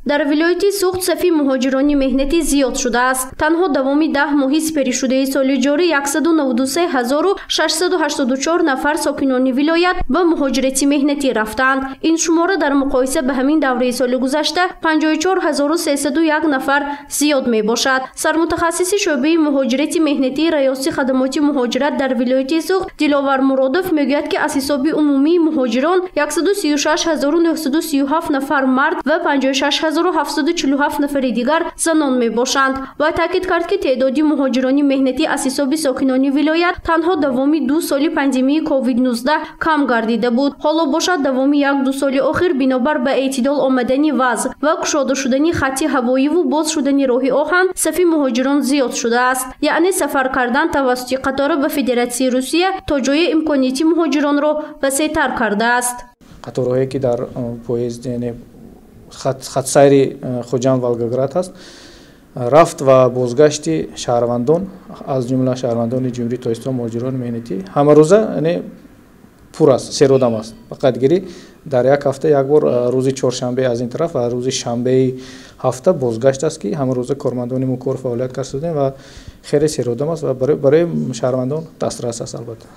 дар вилояти суғд сафи муҳоҷирони меҳнатӣ зиёд шудааст. Танҳо давоми 10 моҳи сиперишудаи соли ҷорӣ 193684 нафар сокинони вилоят ба муҳоҷирати меҳнатӣ рафтанд. Ин шумора дар муқоиса ба ҳамин давраи соли гузашта 54301 нафар зиёд мебошад. Сармутахассиси шӯъбаи муҳоҷирати меҳнатии раёси хадамоти муҳоҷират дар вилояти суғд Диловар Муродов мегӯяд ки аз ҳисоби умумии муҳоҷирон 136937 нафар мард ва 56747 нафари дигар занон мебошанд. Вай таъкид кард ки теъдоди муҳоҷирони меҳнатӣ аз ҳисоби сокинони вилоят танҳо давоми 2 соли пандемияи COVID-19 кам гардида буд. Ҳоло бошад давоми 1-2 соли охир бинобар ба эътидол омадани вазъ ва кушода шудани хатти ҳавоиву боз шудани роҳи оҳан сафи муҳоҷирон зиёд шудааст. Яъне сафар кардан тавассути қатора ба Федератсияи Русия то ҷои имконияти муҳоҷиронро васеътар кардааст. Қатораҳое ки дар поезд хатсайри Хуҷанд Волгоград ҳаст, рафт ва бозгашти шаҳрвандон аз ҷумла шаҳрвандони ҷумҳурии Тоҷикистон муҳоҷирони меҳнатӣ ҳамарӯза пур аст, серодам аст. Фақат гирӣ дар як ҳафта як бор рӯзи чоршанбе аз ин тараф ва рӯзи шанбеи ҳафта бозгашт аст ки ҳамарӯза кормандони мо кор фаъолият кардем ва хеле серодам аст ва барои шаҳрвандон дастрас аст. Албатта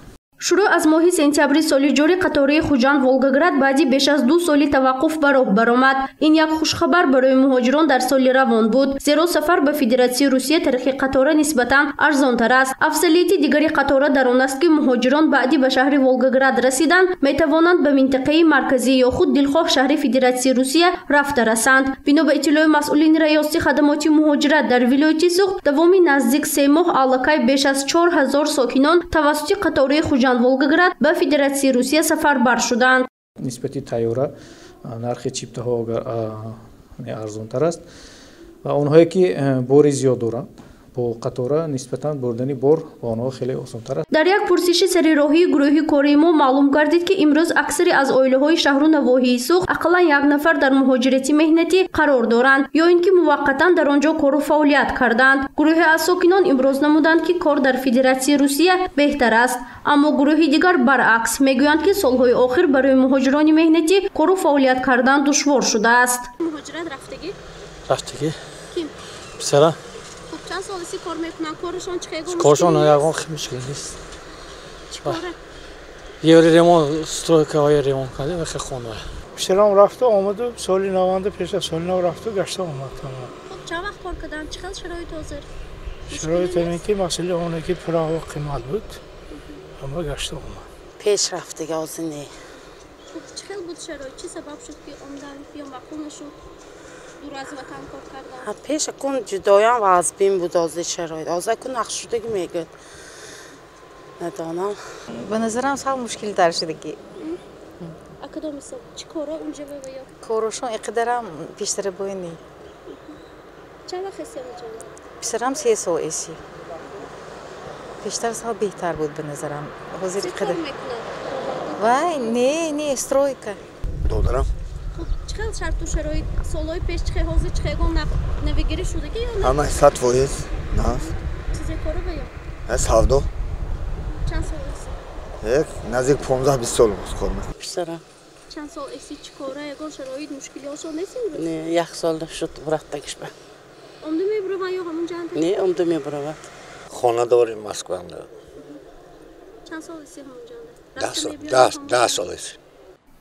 шуруъ аз моҳи сентябри соли ҷорӣ қатораи Хуҷанд Волгоград баъди беш аз 2 соли таваққуф ба роҳ баромад. Ин як хушхабар барои муҳоҷирон дар соли равон буд, зеро сафар ба Федератсияи Русия тариқи қатора нисбатан арзонтар аст. Афзалияти дигари қатора дар он аст ки муҳоҷирон баъди ба шаҳри Волгоград расидан метавонанд ба минтақаи марказӣ ё худ дилхоҳ шаҳри Федератсияи Русия рафта расанд. Бино ба иттилои масъулини раёси хадамоти муҳоҷират дар вилояти суғд давоми наздик 3 моҳ аллакай беш аз 4000 сокинон тавассути қатораи Хуҷанд Волгоград ба Федератсияи Русия сафарбар шуданд. Нисбати тайёра нархи чиптаҳо арзонтар аст ва онҳое ки бори зиёд доранд бо қатора нисбатан бурдани бор ба онҳо хеле осонтар аст. Дар як пурсиши сарироҳии гурӯҳи кории мо маълум гардид ки имрӯз аксари аз оилаҳои шаҳру навоҳии суғд ақаллан як нафар дар муҳоҷирати меҳнатӣ қарор доранд ё ин ки муваққатан дар он ҷо кору фаъолият карданд. Гурӯҳе аз сокинон иброз намуданд ки кор дар Федератсияи Русия беҳтар аст, аммо гурӯҳи дигар баръакс мегӯянд ки солҳои охир барои муҳоҷирони меҳнатӣ кору фаъолият кардан душвор шудааст. Муҳоҷират рафтагӣ? Рафтагӣ? Ким? Писара. چند سالی کار میکنن؟ کارشون چه گونه؟ کارشون یکم خیلی مشکل نیست. چیکاره؟ یه ریمون استرویکه های ریمون کرده و خیلی خونه. پسرم رفته آمده سالی 90 پیش از سالی 9 رفته گشته اومد تمام. خب چند وقت کار کردن؟ چقدر شرایط حاضر؟ شرایط اینه که مسئله اونه که پول و قیمت بود. اما گشته اومد. پیش رفته گازینه. خب چقدر بود شرایط؟ چی سبب شد که اومدن یا مقبول نشد؟ دور از وطن کار کردن؟ پیش کن جدایان و از بین بود از شرایط. از کن نقشودگی میگه. ندانم. به نظرم خیلی مشکل تر شدگی. اکدام حساب چی کارا اونجا بیا؟ کارشون اقدارم بیشتر باینی. چند وقت هستی اونجا؟ بیشترم 3 ساعتی. بیشتر سال بهتر بود به نظرم. حاضر اقدار. وای نه استرویکه. دادرم. چقدر شرط و شرایط سالهای پیش چه حاضر چه گون نوگیری شدگی یا نه؟ همه 100 فایز نه. چیزی کارو بیا؟ از هفته. چند سال است؟ یک نزدیک 15-20 سال است کار میکنم. بیشترم. چند سال اسی چی کاره اگر شرایط مشکلی هاشون نیستیم؟ نه یک سال شد براتگیش به. عمده میبرون یا همون جنده؟ نه عمده میبرون. خانه داریم مسکو هم دارم. چند سال اسی همون جنده؟ 10 سال است.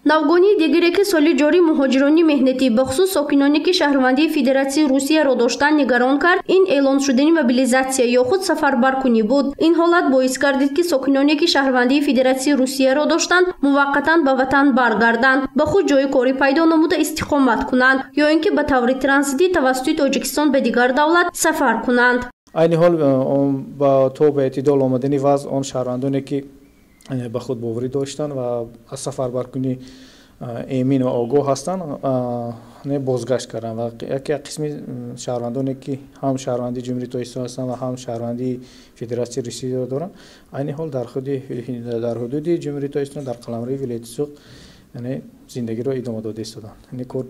навгони дигаре ки соли ҷорӣ муҳоҷирони меҳнатӣ бахусус сокиноне ки шаҳрвандии Федератсияи Русияро доштанд нигарон кард, ин эълон шудани мобилизатсия ё худ сафарбаркунӣ буд. Ин ҳолат боис гардид ки сокиноне ки шаҳрвандии Федератсияи Русияро доштанд муваққатан ба ватан баргарданд, ба худ ҷои корӣ пайдо намуда истиқомат кунанд ё ин ки ба таври транситӣ тавассути Тоҷикистон ба дигар давлат сафар кунанд. айни ҳол то ба эътидол омадани вазъ он шаҳрвандоне ки ба худ боварӣ доштанд ва аз сафарбаркунӣ эмин ва огоҳ ҳастанд бозгашт карданд ва яке қисми шаҳрвандоне ки ҳам шаҳрвандии ҷумҳурии Тоҷикистон ҳастанд ва ҳам шаҳрвандии Федератсияи Русияро доранд, айни ҳол дар ҳудуди ҷумҳурии Тоҷикистон дар қаламрои вилояти суғд зиндагиро идома дода истоданд.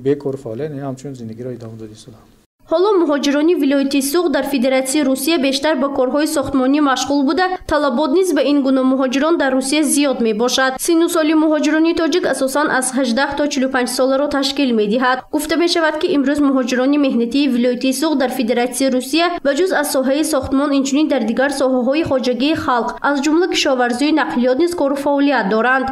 Бе кор фаъолият ҳамчун зиндагиро идома дода истоданд. ҳоло муҳоҷирони вилояти суғ дар Федератсияи Русия бештар ба корҳои сохтмонӣ машғул буда, талабот низ ба ин гуна муҳоҷирон дар Русия зиёд мебошад. Синну соли муҳоҷирони тоҷик асосан аз 18 то 45 соларо ташкил медиҳад. Гуфта мешавад, ки имрӯз муҳоҷирони меҳнатии вилояти суғ дар Федератсияи Русия ба ҷуз аз соҳаи сохтмон инчунин дар дигар соҳаҳои хоҷагии халқ, аз ҷумла кишоварзию нақлиёт низ кору фаъолият доранд.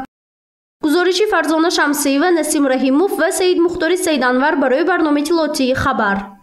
гузориши Фарзона Шамсиева, Насим Раҳимов ва Саид Мухтори Саиданвар барои барномаи Иттилоотии Хабар.